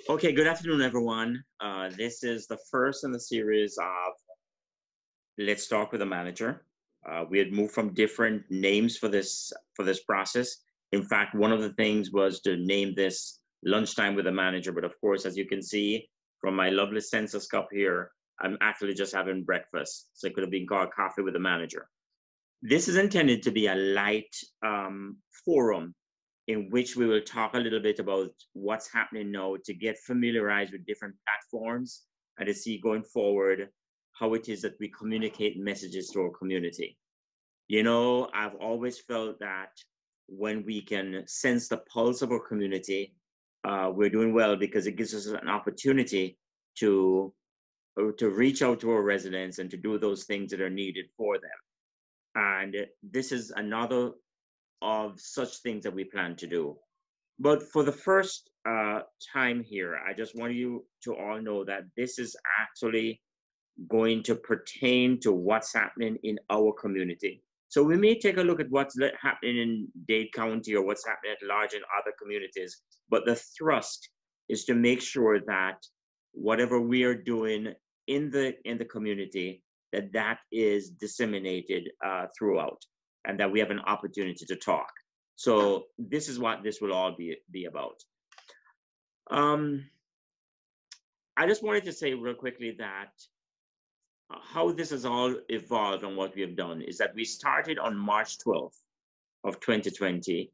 Okay, good afternoon, everyone. This is the first in the series of Let's Talk with a Manager. We had moved from different names for this process. In fact, one of the things was to name this Lunchtime with a Manager. But of course, as you can see from my lovely census cup here, I'm actually just having breakfast. So it could have been called Coffee with a Manager. This is intended to be a light forum in which we will talk a little bit about what's happening now to get familiarized with different platforms and to see going forward how it is that we communicate messages to our community. You know, I've always felt that when we can sense the pulse of our community, we're doing well because it gives us an opportunity to to reach out to our residents and to do those things that are needed for them. And this is another of such things that we plan to do. But for the first time here, I just want you to all know that this is actually going to pertain to what's happening in our community. So we may take a look at what's happening in Dade County or what's happening at large in other communities, but the thrust is to make sure that whatever we are doing in the community, that is disseminated throughout, and that we have an opportunity to talk. So this is what this will all be about. Um, I just wanted to say real quickly that how this has all evolved and what we have done is that we started on March 12th of 2020,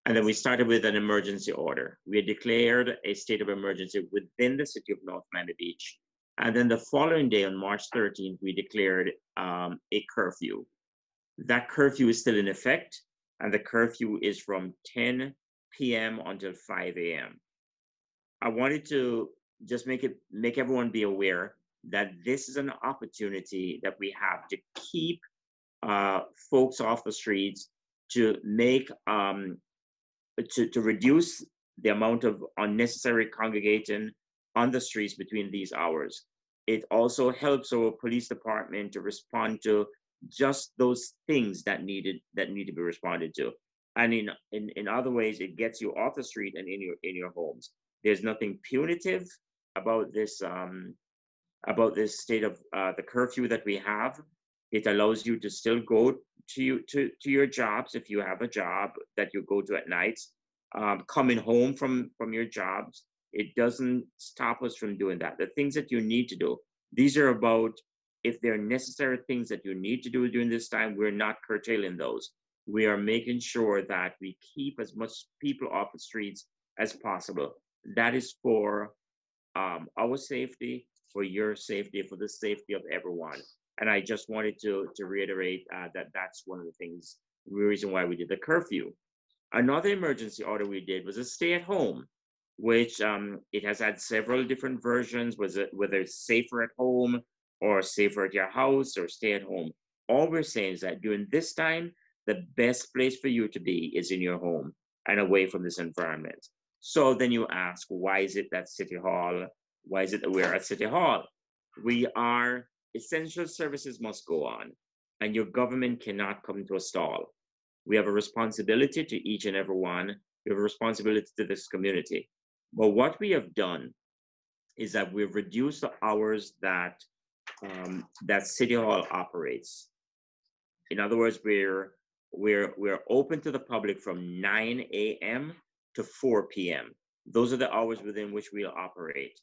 and then we started with an emergency order. We had declared a state of emergency within the city of North Miami Beach. And then the following day, on March 13th, we declared a curfew. That curfew is still in effect, and the curfew is from 10 p.m. until 5 a.m. I wanted to just make everyone be aware that this is an opportunity that we have to keep folks off the streets, to make to reduce the amount of unnecessary congregating on the streets between these hours. It also helps our police department to respond to just those things that need to be responded to. And in other ways, it gets you off the street and in your homes. There's nothing punitive about this state of the curfew that we have. It allows you to still go to your jobs if you have a job that you go to at nights. Coming home from your jobs, it doesn't stop us from doing that. The things that you need to do, these are about, if there are necessary things that you need to do during this time, we're not curtailing those. We are making sure that we keep as much people off the streets as possible. That is for our safety, for your safety, for the safety of everyone. And I just wanted to reiterate that that's one of the things, the reason why we did the curfew. Another emergency order we did was a stay at home, which it has had several different versions, whether it's safer at home or safer at your house or stay at home. All we're saying is that during this time, the best place for you to be is in your home and away from this environment. So then you ask, why is it that City Hall? Why is it that we're at City Hall? We are essential services must go on, and your government cannot come to a stall. We have a responsibility to each and every one. We have a responsibility to this community. But what we have done is that we've reduced the hours that City Hall operates. In other words, we're open to the public from 9 a.m. to 4 p.m. Those are the hours within which we'll operate.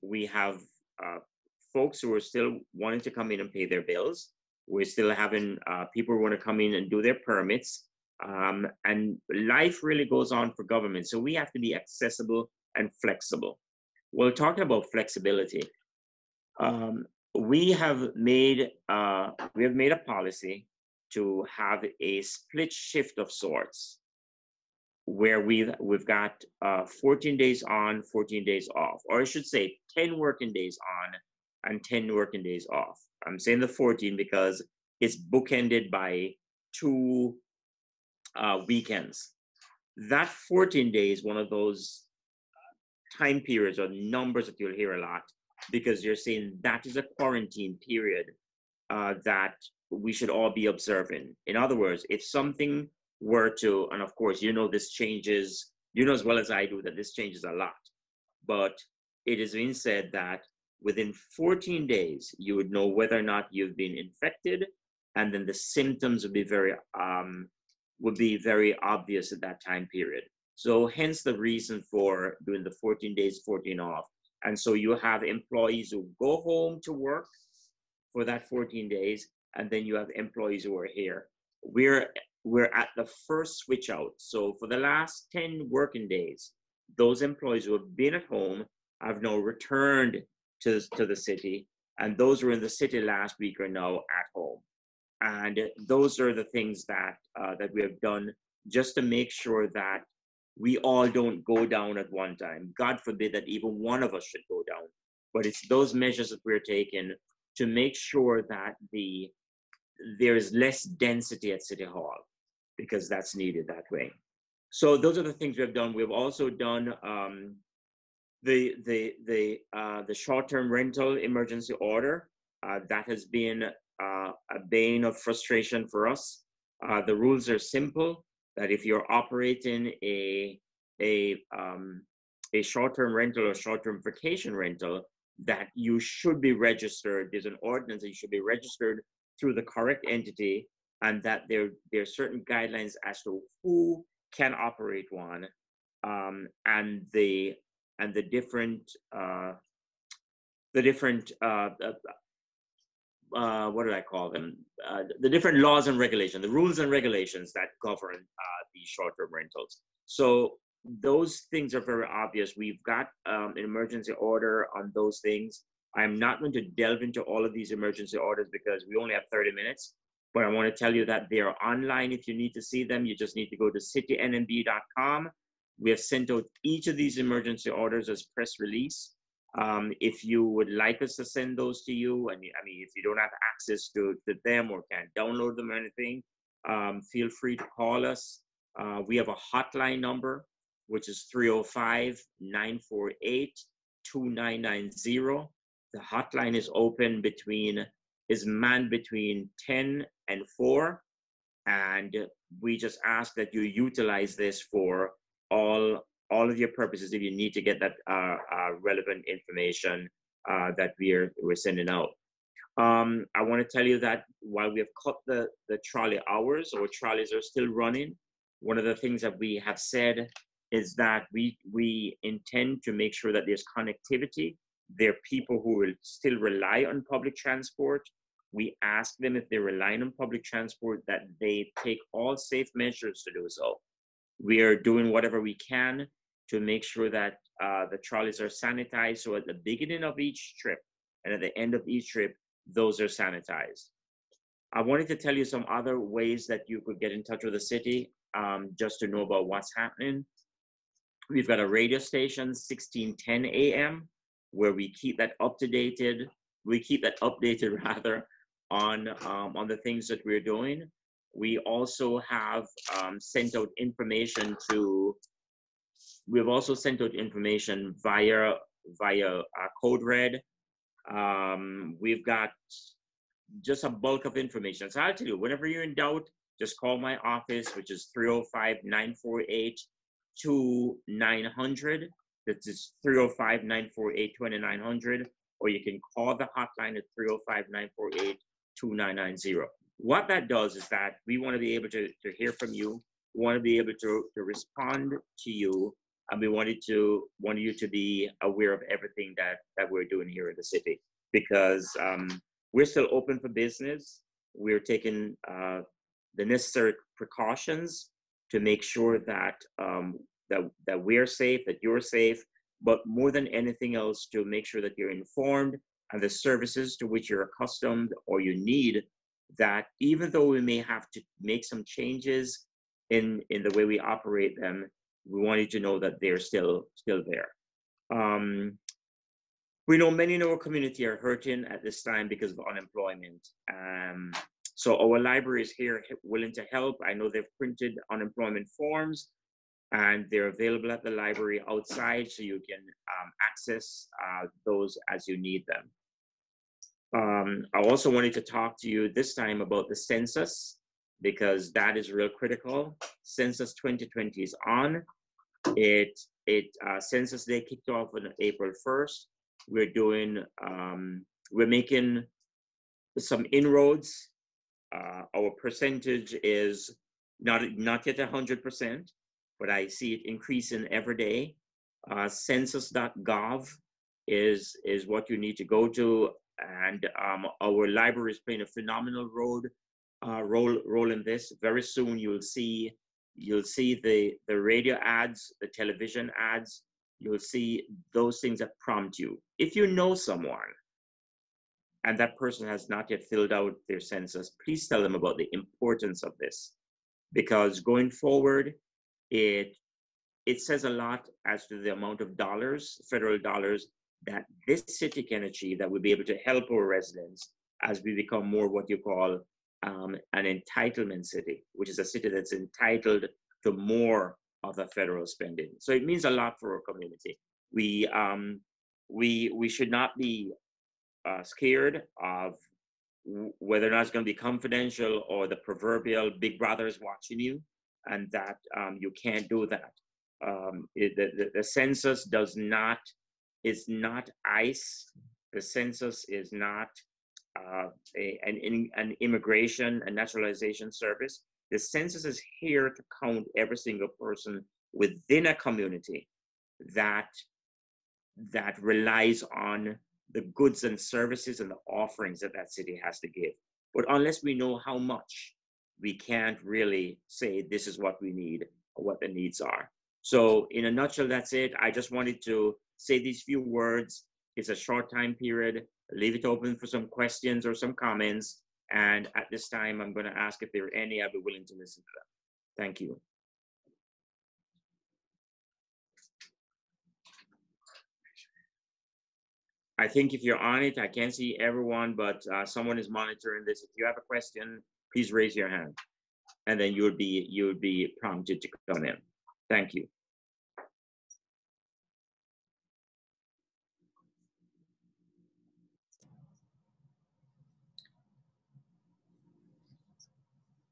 We have folks who are still wanting to come in and pay their bills. We're still having people who want to come in and do their permits. And life really goes on for government. So we have to be accessible and flexible. Well, talking about flexibility, we have made a policy to have a split shift of sorts, where we've got 14 days on, 14 days off, or I should say 10 working days on and 10 working days off. I'm saying the 14 because it's bookended by 2 weekends. That 14 days, one of those time periods or numbers that you'll hear a lot, because you're saying that is a quarantine period that we should all be observing. In other words, if something were to, and of course, this changes, as well as I do, that this changes a lot. but it is being said that within 14 days, you would know whether or not you've been infected, and then the symptoms would be very obvious at that time period. So hence the reason for doing the 14 days, 14 off. And so you have employees who go home to work for that 14 days, and then you have employees who are here. We're at the first switch out. So for the last 10 working days, those employees who have been at home have now returned to the city, and those who were in the city last week are now at home. And those are the things that that we have done just to make sure that we all don't go down at one time. God forbid that even one of us should go down. But it's those measures that we're taking to make sure that there is less density at City Hall, because that's needed that way. So those are the things we've done. We've also done the short-term rental emergency order. That has been a bane of frustration for us. The rules are simple, that if you're operating a short-term rental or short-term vacation rental, that you should be registered. There's an ordinance that you should be registered through the correct entity, and that there are certain guidelines as to who can operate one, and the different what did I call them? The different laws and regulations, the rules and regulations that govern these short-term rentals. So those things are very obvious. We've got an emergency order on those things. I'm not going to delve into all of these emergency orders because we only have 30 minutes, but I want to tell you that they are online. If you need to see them, you just need to go to citynmb.com. We have sent out each of these emergency orders as press release. If you would like us to send those to you, I mean, if you don't have access to them or can't download them or anything, feel free to call us. We have a hotline number, which is 305-948-2990. The hotline is manned between 10 and 4. And we just ask that you utilize this for all of your purposes if you need to get that relevant information that we're sending out. I want to tell you that while we have cut the trolley hours, or trolleys are still running, one of the things that we have said is that we intend to make sure that there's connectivity. There are people who will still rely on public transport. We ask them, if they're relying on public transport, that they take all safe measures to do so. We are doing whatever we can to make sure that the trolleys are sanitized. So at the beginning of each trip and at the end of each trip, those are sanitized. I wanted to tell you some other ways that you could get in touch with the city, just to know about what's happening. We've got a radio station, 1610 AM, where we keep that updated rather on the things that we're doing. We also have sent out information via Code Red. We've got just a bulk of information. So I'll tell you, whenever you're in doubt, just call my office, which is 305-948-2900. That is 305-948-2900, or you can call the hotline at 305-948-2990. What that does is that we want to be able to hear from you. We want to be able to respond to you, and we want you to be aware of everything that we're doing here in the city, because we're still open for business. We're taking the necessary precautions to make sure that that we're safe, that you're safe, but more than anything else, to make sure that you're informed and the services to which you're accustomed or you need, that even though we may have to make some changes in the way we operate them, we want you to know that they're still there. We know many in our community are hurting at this time because of unemployment. So our library is here willing to help. I know they've printed unemployment forms, and they're available at the library outside, so you can access those as you need them. I also wanted to talk to you this time about the census, because that is real critical. Census 2020 is on. It Census Day kicked off on April 1st. We're making some inroads. Our percentage is not yet 100%, but I see it increasing every day. Census.gov is what you need to go to, and our library is playing a phenomenal role in this. Very soon you'll see the radio ads, the television ads. You'll see those things that prompt you. If you know someone and that person has not yet filled out their census, please tell them about the importance of this, because going forward, it says a lot as to the amount of dollars, federal dollars, that this city can achieve, that will be able to help our residents as we become more what you call an entitlement city, which is a city that's entitled to more of the federal spending. So it means a lot for our community. We should not be scared of whether or not it's going to be confidential or the proverbial big brother is watching you, and that you can't do that. The census is not ICE. The census is not an immigration and naturalization service. The census is here to count every single person within a community that relies on the goods and services and the offerings that city has to give. But unless we know how much, we can't really say this is what we need or what the needs are. So in a nutshell, that's it. I just wanted to say these few words. It's a short time period. Leave it open for some questions or some comments. And at this time, I'm going to ask if there are any. I'll be willing to listen to them. Thank you. I think if you're on it, I can't see everyone, but someone is monitoring this. If you have a question, please raise your hand, and then you would be prompted to come in. Thank you.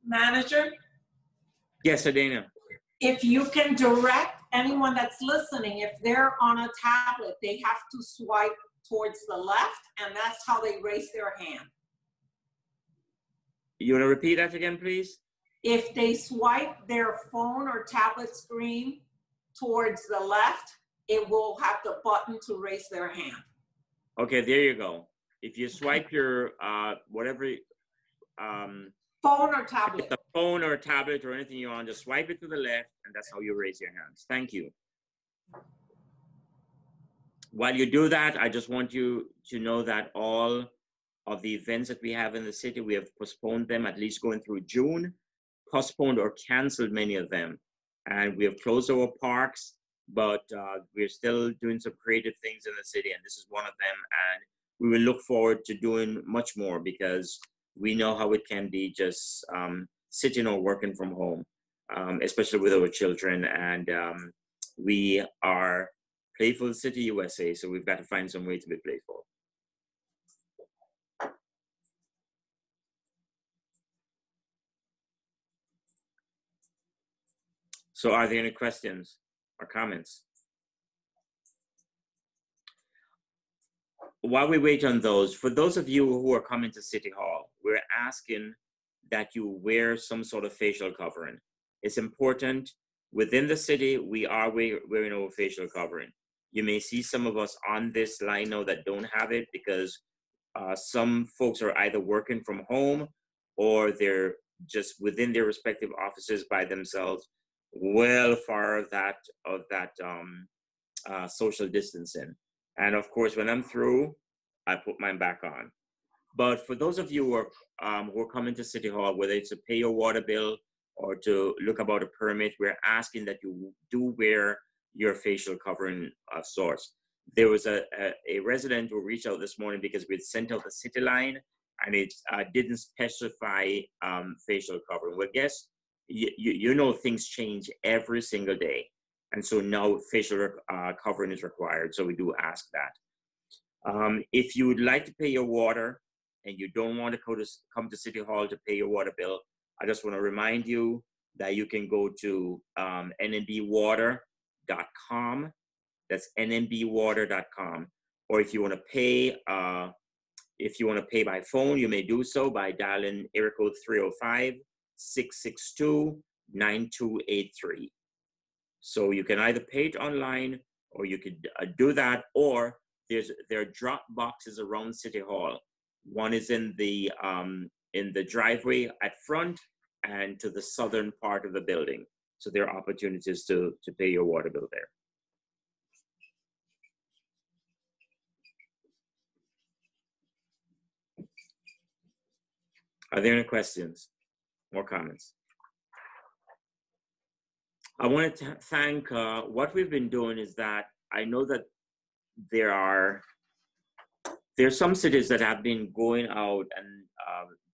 Manager? Yes, Adana. If you can direct anyone that's listening, if they're on a tablet, they have to swipe towards the left, and that's how they raise their hand. You want to repeat that again, please? If they swipe their phone or tablet screen towards the left, it will have the button to raise their hand. Okay, there you go. If you swipe your whatever phone or tablet, the phone or tablet or anything you're on, just swipe it to the left, and that's how you raise your hands. Thank you. While you do that, I just want you to know that all of the events that we have in the city, we have postponed them, at least going through June, postponed or canceled many of them. And we have closed our parks, but we're still doing some creative things in the city, and this is one of them. And we will look forward to doing much more, because we know how it can be just sitting or working from home, especially with our children. And we are Playful City USA, so we've got to find some way to be playful. So are there any questions or comments? While we wait on those, for those of you who are coming to City Hall, we're asking that you wear some sort of facial covering. It's important. Within the city, we are wearing our facial covering. You may see some of us on this line now that don't have it, because some folks are either working from home or they're just within their respective offices by themselves, well far of that social distancing. And of course, when I'm through, I put mine back on. But for those of you who are coming to City Hall, whether it's to pay your water bill or to look about a permit, we're asking that you do wear your facial covering of sorts. There was a resident who reached out this morning because we'd sent out the city line and it didn't specify facial covering. Well, guess, you know things change every single day. And so now facial covering is required. So we do ask that. If you would like to pay your water and you don't want to come to City Hall to pay your water bill, I just want to remind you that you can go to nmbwater.ca nmbwater.com. That's nmbwater.com. Or if you want to pay, by phone, you may do so by dialing area code 305-662-9283. So you can either pay it online, or you could do that, or there are drop boxes around City Hall. One is in the driveway at front and to the southern part of the building. So there are opportunities to pay your water bill there. Are there any questions or comments? I wanted to thank, what we've been doing is that I know that there's some cities that have been going out and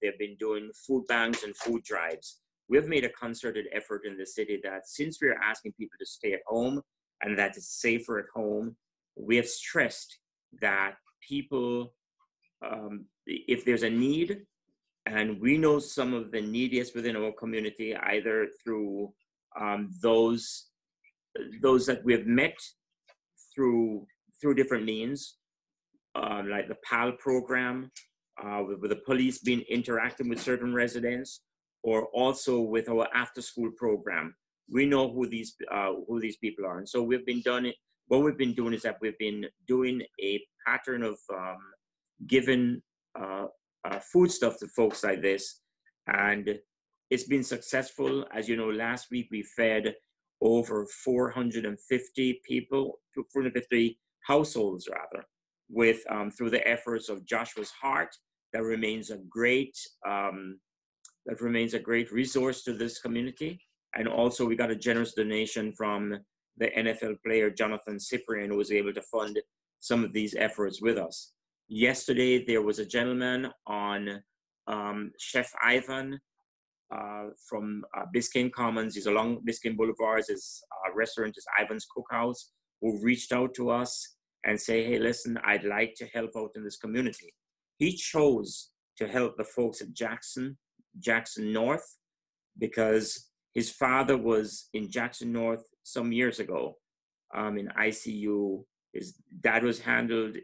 they've been doing food banks and food drives. We've made a concerted effort in the city that since we're asking people to stay at home and that it's safer at home, we have stressed that people, if there's a need, and we know some of the neediest within our community, either through those that we've met through different means, like the PAL program, with the police being interacting with certain residents, or also with our after-school program. We know who these people are, and so what we've been doing is that we've been doing a pattern of giving foodstuff to folks like this, and it's been successful. As you know, last week we fed over 450 people, 450 households rather, with through the efforts of Joshua's Heart. That remains a great resource to this community. And also we got a generous donation from the NFL player Jonathan Cyprian, who was able to fund some of these efforts with us. Yesterday there was a gentleman on Chef Ivan from Biscayne Commons. He's along Biscayne Boulevard. His restaurant is Ivan's Cookhouse, who reached out to us and say, hey, listen, I'd like to help out in this community. He chose to help the folks at Jackson North, because his father was in Jackson North some years ago in ICU. His dad was handled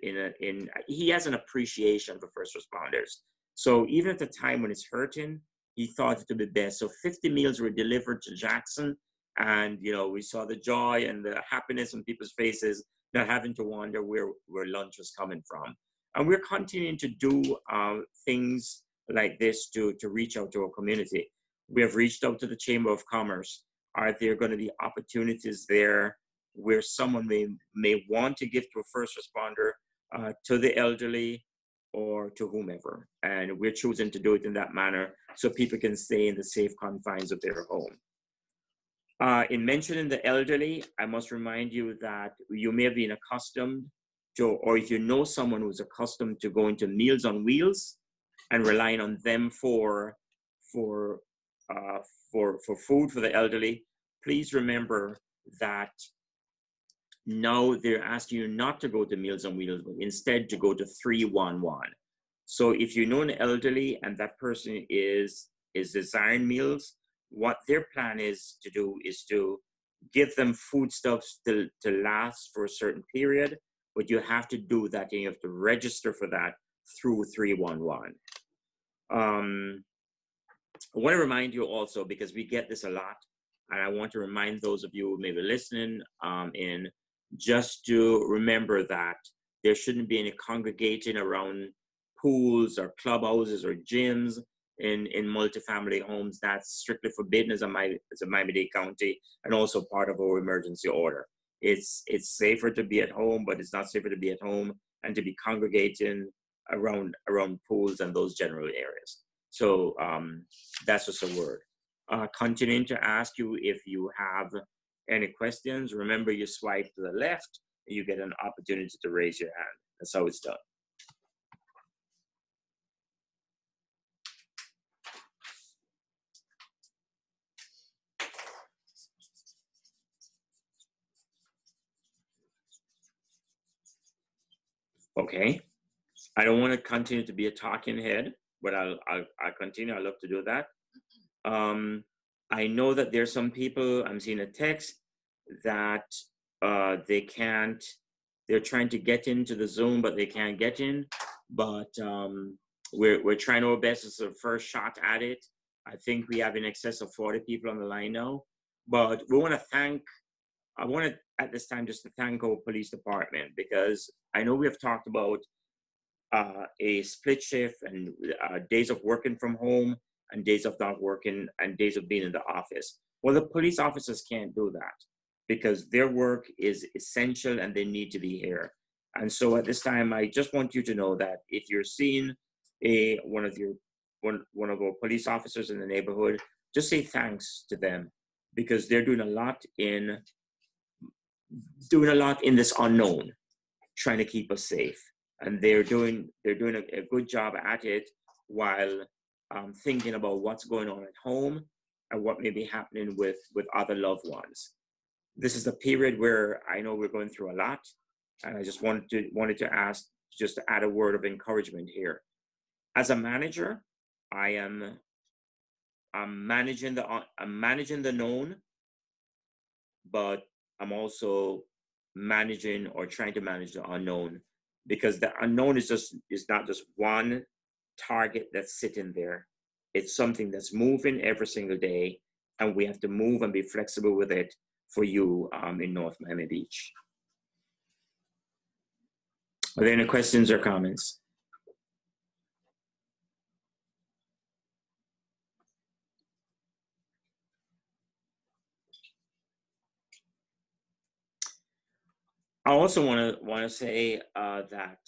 he has an appreciation for first responders. So even at the time when it's hurting, he thought it would be best. So 50 meals were delivered to Jackson, and we saw the joy and the happiness on people's faces, not having to wonder where lunch was coming from. And we're continuing to do things like this to reach out to our community. We have reached out to the Chamber of Commerce. Are there going to be opportunities there where someone may want to give to a first responder, to the elderly, or to whomever? And we're choosing to do it in that manner so people can stay in the safe confines of their home. In mentioning the elderly, I must remind you that you may have been accustomed to, or if you know someone who's accustomed to going to Meals on Wheels and relying on them for food for the elderly, please remember that now they're asking you not to go to Meals on Wheels, but instead to go to 311. So if you know an elderly and that person is desiring meals, what their plan is to do is to give them foodstuffs to last for a certain period, but you have to do that and you have to register for that through 311. I want to remind you also, because we get this a lot, and I want to remind those of you who may be listening in just to remember that there shouldn't be any congregating around pools or clubhouses or gyms in multifamily homes. That's strictly forbidden as a Miami-Dade County, and also part of our emergency order. It's safer to be at home, but it's not safer to be at home and to be congregating around pools and those general areas. So that's just a word. Continuing to ask you if you have any questions. Remember, you swipe to the left and you get an opportunity to raise your hand. That's how it's done. Okay. I don't want to continue to be a talking head, but I'll continue. I love to do that. I know that there's some people, I'm seeing a text, that they can't, they're trying to get into the Zoom, but they can't get in. But we're trying our best. It's the first shot at it. I think we have in excess of 40 people on the line now. But we want to thank, I want to, at this time, just to thank our police department, because I know we have talked about a split shift and days of working from home and days of not working and days of being in the office. Well, the police officers can't do that because their work is essential and they need to be here. And so at this time, I just want you to know that if you're seeing one of our police officers in the neighborhood, just say thanks to them, because they're doing a lot in this unknown, trying to keep us safe. And they're doing a good job at it while thinking about what's going on at home and what may be happening with other loved ones. This is a period where I know we're going through a lot, and I just wanted to ask just to add a word of encouragement here. As a manager, I'm managing the known, but I'm also managing or trying to manage the unknown, because the unknown is not just one target that's sitting there. It's something that's moving every single day, and we have to move and be flexible with it for you in North Miami Beach. Are there any questions or comments? I also want to say that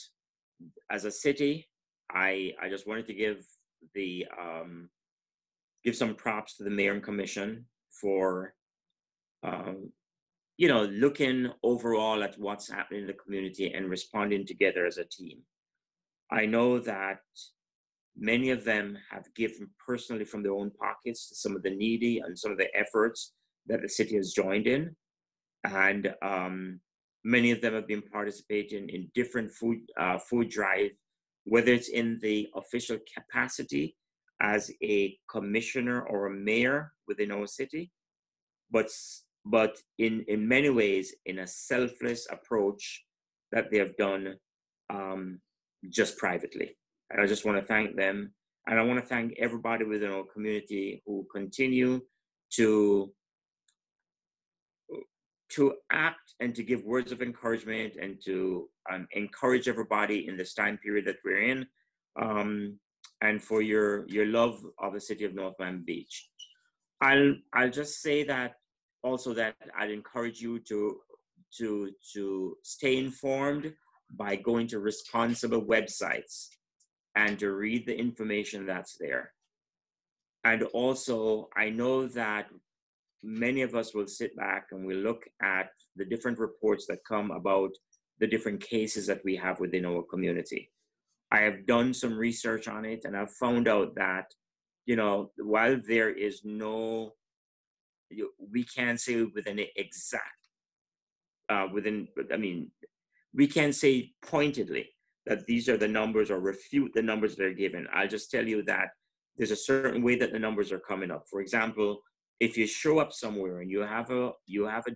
as a city, I just wanted to give some props to the mayor and commission for looking overall at what's happening in the community and responding together as a team. I know that many of them have given personally from their own pockets to some of the needy and some of the efforts that the city has joined in. And many of them have been participating in different food drive, whether it's in the official capacity as a commissioner or a mayor within our city, but in many ways in a selfless approach that they have done just privately. And I just want to thank them. And I want to thank everybody within our community who continue to act and to give words of encouragement and to encourage everybody in this time period that we're in, and for your love of the city of North Miami Beach. I'll just say that also that I'd encourage you to stay informed by going to responsible websites and to read the information that's there. And also, I know that many of us will sit back and we'll look at the different reports that come about the different cases that we have within our community. I have done some research on it, and I've found out that, while there is no, we can't say with an exact, we can't say pointedly that these are the numbers or refute the numbers that are given. I'll just tell you that there's a certain way that the numbers are coming up. For example, if you show up somewhere and you have a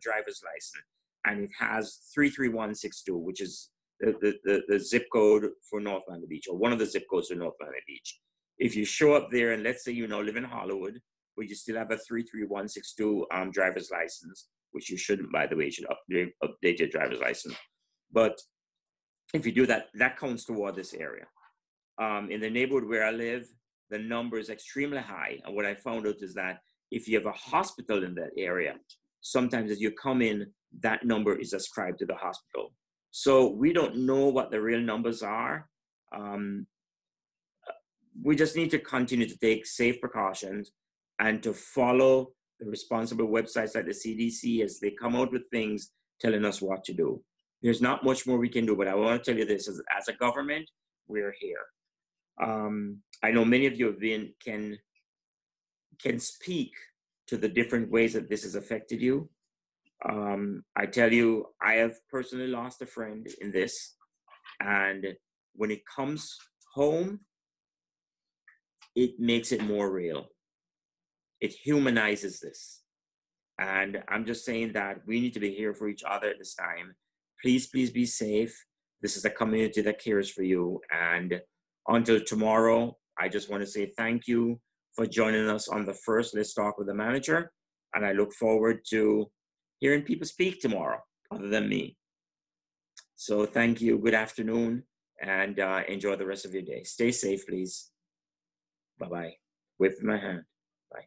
driver's license and it has 33162, which is the zip code for North Miami Beach, or one of the zip codes for North Miami Beach. If you show up there and let's say live in Hollywood, but you still have a 33162 driver's license, which you shouldn't, by the way, you should update your driver's license. But if you do that, that counts toward this area. In the neighborhood where I live, the number is extremely high. And what I found out is that if you have a hospital in that area, sometimes as you come in, that number is ascribed to the hospital. So we don't know what the real numbers are. We just need to continue to take safe precautions and to follow the responsible websites like the CDC as they come out with things telling us what to do. There's not much more we can do, but I want to tell you this, as a government, we're here. I know many of you can speak to the different ways that this has affected you. I tell you, I have personally lost a friend in this, and when it comes home, it makes it more real. It humanizes this. And I'm just saying that we need to be here for each other at this time. Please, please be safe. This is a community that cares for you. And until tomorrow, I just want to say thank you for joining us on the first Let's Talk with the Manager. And I look forward to hearing people speak tomorrow, other than me. So thank you. Good afternoon, and enjoy the rest of your day. Stay safe, please. Bye-bye. Wave my hand. Bye.